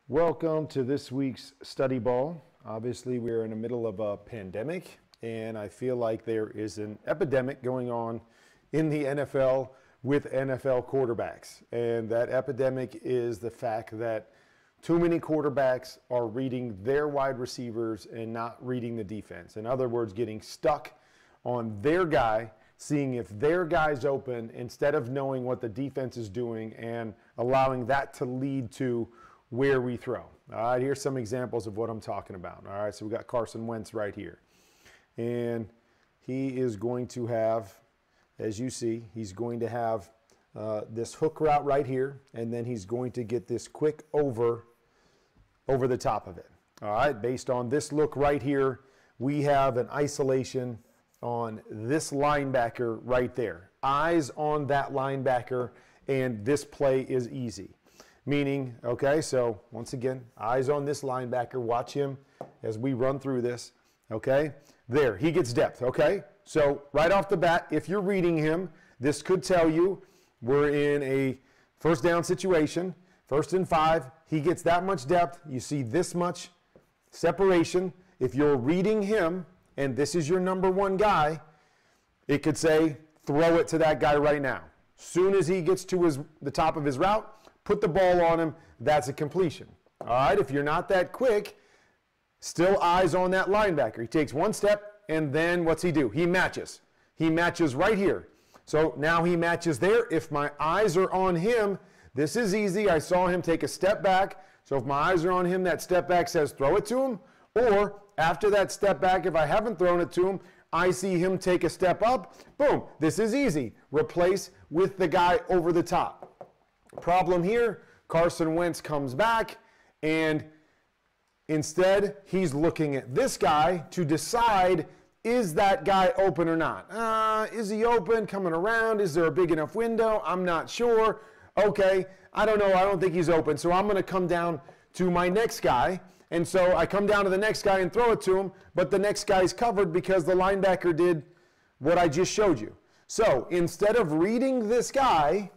Welcome to this week's study ball. Obviously, we're in the middle of a pandemic, and I feel like there is an epidemic going on in the NFL with NFL quarterbacks. And that epidemic is the fact that too many quarterbacks are reading their wide receivers and not reading the defense. In other words, getting stuck on their guy, seeing if their guy's open instead of knowing what the defense is doing and allowing that to lead to where we throw. All right, here's some examples of what I'm talking about. All right, so we got Carson Wentz right here. And he is going to have, as you see, he's going to have this hook route right here, and then he's going to get this quick over the top of it. All right, based on this look right here, we have an isolation on this linebacker right there. Eyes on that linebacker, and this play is easy. Meaning, okay, so once again, eyes on this linebacker. Watch him as we run through this, okay? There, he gets depth, okay? So right off the bat, if you're reading him, this could tell you we're in a first down situation, 1st and 5. He gets that much depth. You see this much separation. If you're reading him, and this is your number one guy, it could say, throw it to that guy right now. Soon as he gets to the top of his route, put the ball on him, that's a completion. All right, if you're not that quick, still eyes on that linebacker. He takes one step, and then what's he do? He matches. He matches right here. So now he matches there. If my eyes are on him, this is easy. I saw him take a step back. So if my eyes are on him, that step back says throw it to him. Or after that step back, if I haven't thrown it to him, I see him take a step up. Boom, this is easy. Replace with the guy over the top. Problem here, Carson Wentz comes back, and instead he's looking at this guy to decide, is that guy open or not? Is he open, coming around? Is there a big enough window? I'm not sure. Okay, I don't know. I don't think he's open. So I'm going to come down to my next guy. And so I come down to the next guy and throw it to him, but the next guy's covered because the linebacker did what I just showed you. So instead of reading this guy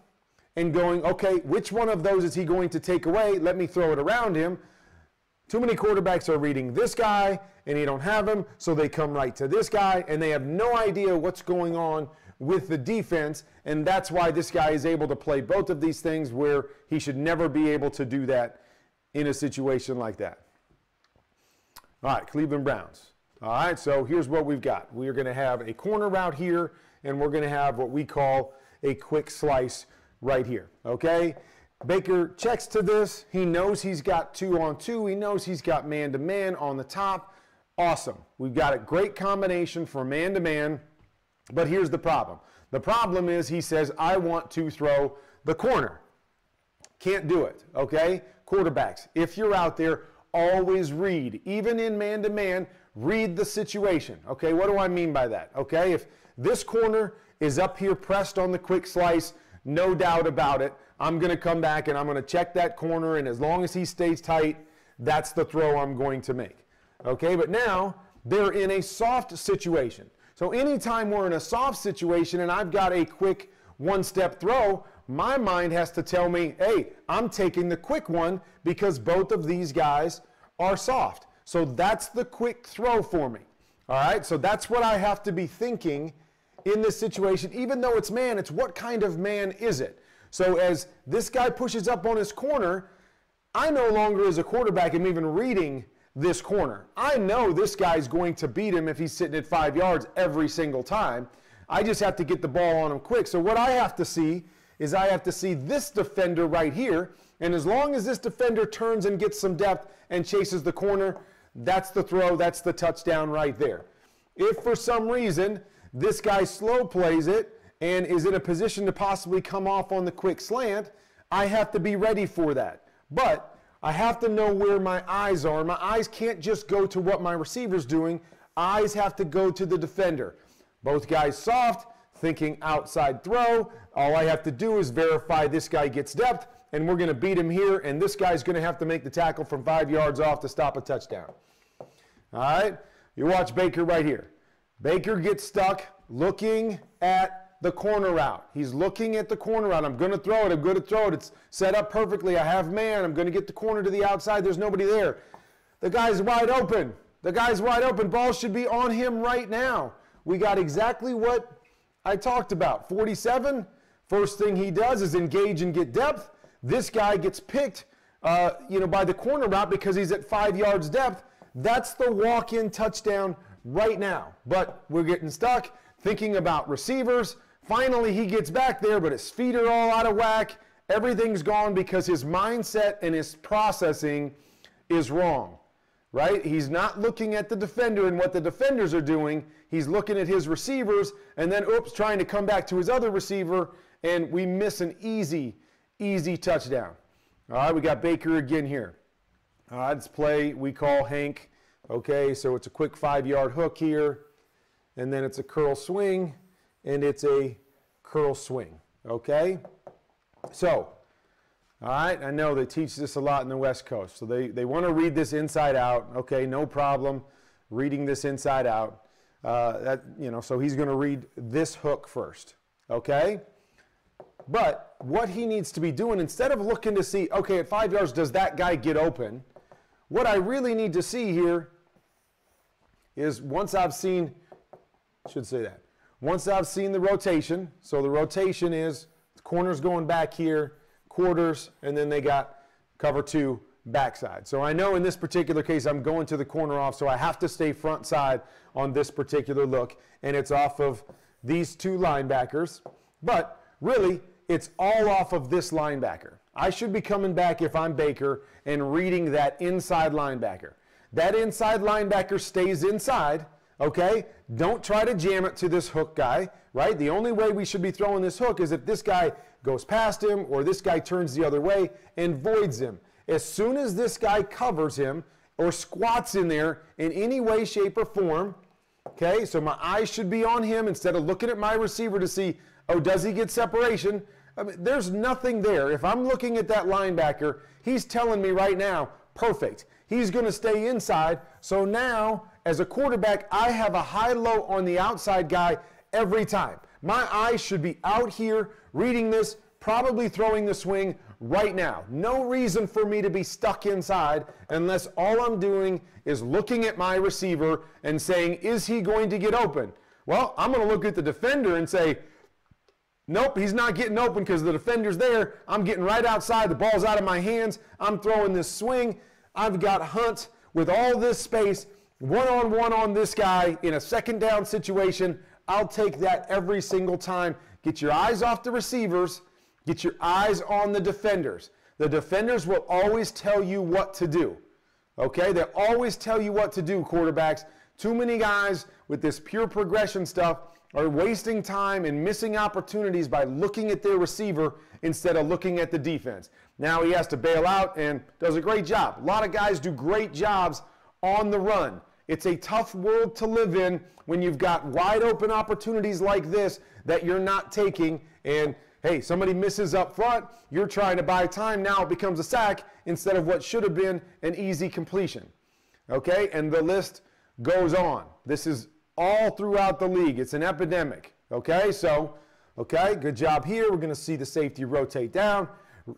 and going, okay, which one of those is he going to take away? Let me throw it around him. Too many quarterbacks are reading this guy, and you don't have him, so they come right to this guy, and they have no idea what's going on with the defense, and that's why this guy is able to play both of these things where he should never be able to do that in a situation like that. All right, Cleveland Browns. All right, so here's what we've got. We are going to have a corner route here, and we're going to have what we call a quick slice right here, okay? Baker checks to this. He knows he's got 2-on-2. He knows he's got man-to-man on the top. Awesome. We've got a great combination for man-to-man, but here's the problem. The problem is he says, I want to throw the corner. Can't do it, okay? Quarterbacks, if you're out there, always read. Even in man-to-man, read the situation, okay? What do I mean by that, okay? If this corner is up here pressed on the quick slice, no doubt about it, I'm going to come back and I'm going to check that corner, and as long as he stays tight, that's the throw I'm going to make. Okay, but now they're in a soft situation. So anytime we're in a soft situation and I've got a quick one-step throw, my mind has to tell me, hey, I'm taking the quick one because both of these guys are soft. So that's the quick throw for me. All right, so that's what I have to be thinking in this situation. Even though it's man, it's what kind of man is it? So as this guy pushes up on his corner, I no longer as a quarterback am even reading this corner. I know this guy's going to beat him if he's sitting at 5 yards every single time. I just have to get the ball on him quick. So what I have to see is I have to see this defender right here, and as long as this defender turns and gets some depth and chases the corner, that's the throw, that's the touchdown right there. If for some reason this guy slow plays it and is in a position to possibly come off on the quick slant, I have to be ready for that. But I have to know where my eyes are. My eyes can't just go to what my receiver's doing. Eyes have to go to the defender. Both guys soft, thinking outside throw. All I have to do is verify this guy gets depth, and we're going to beat him here, and this guy's going to have to make the tackle from 5 yards off to stop a touchdown. All right? You watch Baker right here. Baker gets stuck looking at the corner route. He's looking at the corner route. I'm going to throw it. I'm going to throw it. It's set up perfectly. I have man. I'm going to get the corner to the outside. There's nobody there. The guy's wide open. The guy's wide open. Ball should be on him right now. We got exactly what I talked about. 47, first thing he does is engage and get depth. This guy gets picked by the corner route because he's at 5 yards depth. That's the walk-in touchdown right now. But we're getting stuck thinking about receivers. Finally, he gets back there, but his feet are all out of whack. Everything's gone because his mindset and his processing is wrong, right? He's not looking at the defender and what the defenders are doing. He's looking at his receivers and then, oops, trying to come back to his other receiver, and we miss an easy touchdown. All right, we got Baker again here. All right, it's play we call Hank. Okay, so it's a quick 5-yard hook here, and then it's a curl swing, and it's a curl swing, okay? So, all right, I know they teach this a lot in the West Coast, so they want to read this inside out. Okay, no problem reading this inside out. So he's going to read this hook first, okay? But what he needs to be doing, instead of looking to see, okay, at 5 yards, does that guy get open? What I really need to see here is once I've seen the rotation, so the rotation is the corner's going back here, quarters, and then they got cover 2 backside. So I know in this particular case I'm going to the corner off, so I have to stay front side on this particular look, and it's off of these 2 linebackers. But really, it's all off of this linebacker. I should be coming back if I'm Baker and reading that inside linebacker. That inside linebacker stays inside, okay? Don't try to jam it to this hook guy, right? The only way we should be throwing this hook is if this guy goes past him or this guy turns the other way and voids him. As soon as this guy covers him or squats in there in any way, shape, or form, okay? So my eyes should be on him instead of looking at my receiver to see, oh, does he get separation? I mean, there's nothing there. If I'm looking at that linebacker, he's telling me right now, perfect. He's going to stay inside. So now, as a quarterback, I have a high-low on the outside guy every time. My eyes should be out here reading this, probably throwing the swing right now. No reason for me to be stuck inside unless all I'm doing is looking at my receiver and saying, is he going to get open? Well, I'm going to look at the defender and say, nope, he's not getting open because the defender's there. I'm getting right outside. The ball's out of my hands. I'm throwing this swing. I've got Hunt with all this space, one-on-one on this guy in a second down situation. I'll take that every single time. Get your eyes off the receivers. Get your eyes on the defenders. The defenders will always tell you what to do. Okay? They'll always tell you what to do, quarterbacks. Too many guys with this pure progression stuff are wasting time and missing opportunities by looking at their receiver instead of looking at the defense. Now he has to bail out and does a great job. A lot of guys do great jobs on the run. It's a tough world to live in when you've got wide open opportunities like this that you're not taking, and hey, somebody misses up front, you're trying to buy time, now it becomes a sack instead of what should have been an easy completion. Okay, and the list goes on. This is all throughout the league. It's an epidemic. Okay, so, okay, good job here. We're going to see the safety rotate down,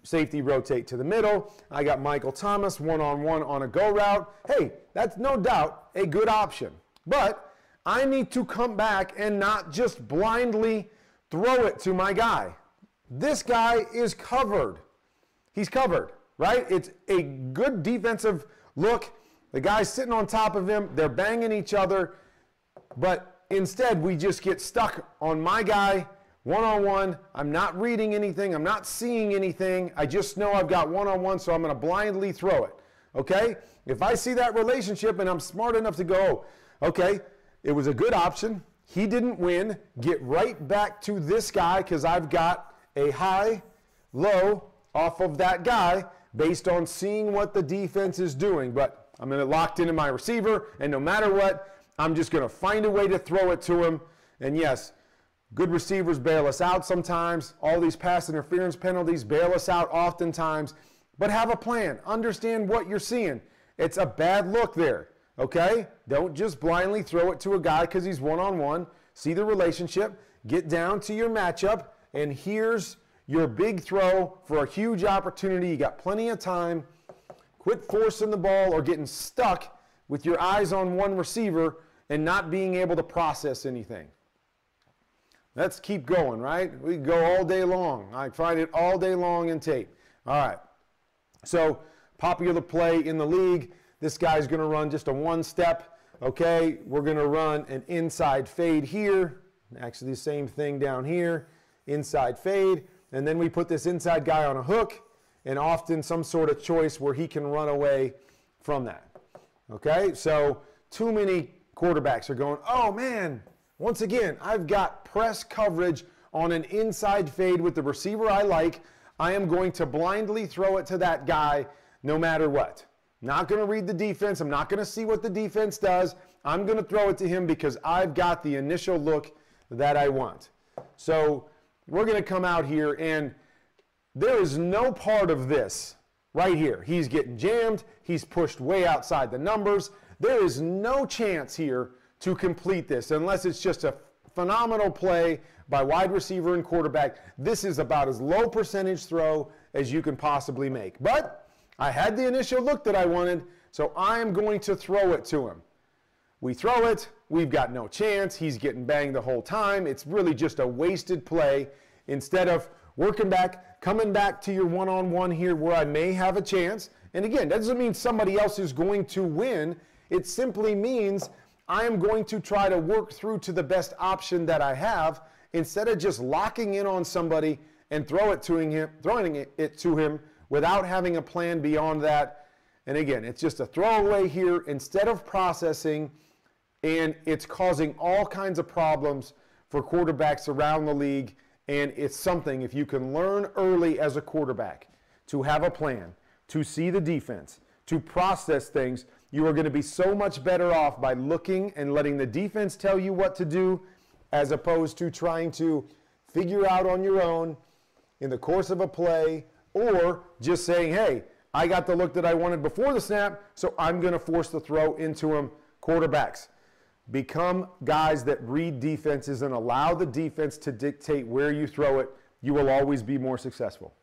safety rotate to the middle. I got Michael Thomas one-on-one on a go route. Hey, that's no doubt a good option. But I need to come back and not just blindly throw it to my guy. This guy is covered. He's covered, right? It's a good defensive look. The guy's sitting on top of him. They're banging each other. But instead, we just get stuck on my guy, one-on-one. I'm not reading anything. I'm not seeing anything. I just know I've got one-on-one, so I'm going to blindly throw it. Okay? If I see that relationship and I'm smart enough to go, okay, it was a good option. He didn't win. Get right back to this guy because I've got a high, low off of that guy based on seeing what the defense is doing. But I'm going to locked into my receiver, and no matter what, I'm just going to find a way to throw it to him. And yes, good receivers bail us out sometimes. All these pass interference penalties bail us out oftentimes. But have a plan. Understand what you're seeing. It's a bad look there, okay? Don't just blindly throw it to a guy because he's one-on-one. See the relationship. get down to your matchup, and here's your big throw for a huge opportunity. You got plenty of time. Quit forcing the ball or getting stuck with your eyes on one receiver and not being able to process anything. Let's keep going, right? We go all day long. I find it all day long in tape. All right. So, popular play in the league. This guy's going to run just a one-step. Okay, we're going to run an inside fade here. Actually, the same thing down here. Inside fade. And then we put this inside guy on a hook, and often some sort of choice where he can run away from that. Okay, so too many quarterbacks are going, oh man, once again, I've got press coverage on an inside fade with the receiver I like. I am going to blindly throw it to that guy no matter what. Not going to read the defense. I'm not going to see what the defense does. I'm going to throw it to him because I've got the initial look that I want. So we're going to come out here, and there is no part of this right here. He's getting jammed. He's pushed way outside the numbers. There is no chance here to complete this unless it's just a phenomenal play by wide receiver and quarterback. This is about as low percentage throw as you can possibly make. But I had the initial look that I wanted, so I'm going to throw it to him. We throw it. We've got no chance. He's getting banged the whole time. It's really just a wasted play. Instead of working back, coming back to your one-on-one here where I may have a chance. And again, that doesn't mean somebody else is going to win. It simply means I am going to try to work through to the best option that I have instead of just locking in on somebody and throwing it to him without having a plan beyond that. And again, it's just a throwaway here instead of processing, and it's causing all kinds of problems for quarterbacks around the league. And it's something, if you can learn early as a quarterback to have a plan, to see the defense, to process things, you are going to be so much better off by looking and letting the defense tell you what to do as opposed to trying to figure out on your own in the course of a play, or just saying, hey, I got the look that I wanted before the snap, so I'm going to force the throw into him. Quarterbacks, become guys that read defenses and allow the defense to dictate where you throw it. You will always be more successful.